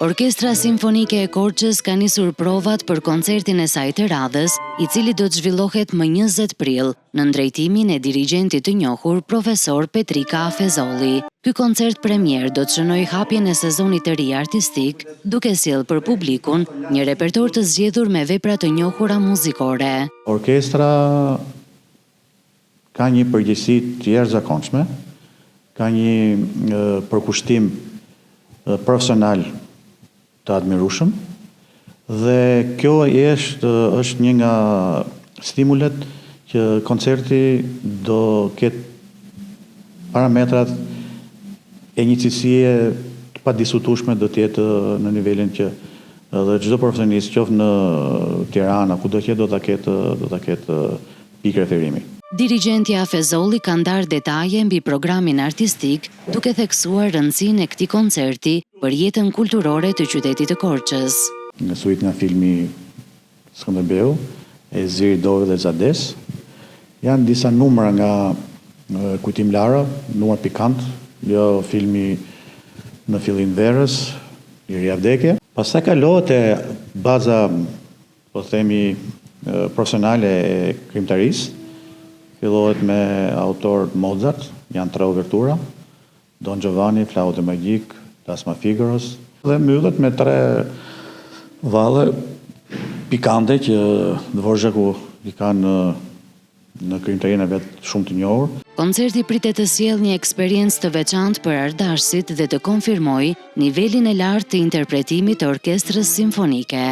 Orkestra Simfonike e Korçës ka nisur provat për koncertin e saj të radhës, i cili do të zhvillohet më 20 prill, në drejtimin e dirigjentit të njohur profesor Petrika Afezolli. Ky koncert premier do të shënojë hapjen e sezonit të ri artistik, duke sjellë për publikun një repertor të zgjedhur me vepra të njohura muzikore. Orkestra ka një përgjegjësi të jashtëzakonshme, ka një përkushtim profesional të admirueshëm dhe kjo është një nga stimulet që koncerti do ketë parametrat e një cilësie të padiskutueshme do të jetë në nivelin që edhe çdo profesionist, qoftë në Tiranë, kudo që do ta ketë pikë referimi. Dirigjenti Afezolli ka ndarë detaje mbi programin artistik, duke theksuar rëndësinë e këtij koncerti për jetën kulturore të qytetit të Korçës. Një suitë nga filmi Skënderbeu, e Ziri Dove dhe Zades, janë disa numra nga Kujtim Lara, numër pikant, jo filmi Në fillim verës, Liria vdekje. Pastaj kalohet e baza, po themi, profesionale e krimtarisë. Fillohet me autor Mozart, janë 3 uvertura, Don Giovanni, Flauto Magjik, Dasma Figaros, dhe mbyllet me 3 valle pikante që Dvoržaku i ka në krimtarinë e vet shumë të njohur. Koncerti pritet të sjellë një eksperiencë të veçantë për ardashësit dhe të konfirmojë nivelin e lartë të interpretimit të orkestrës simfonike.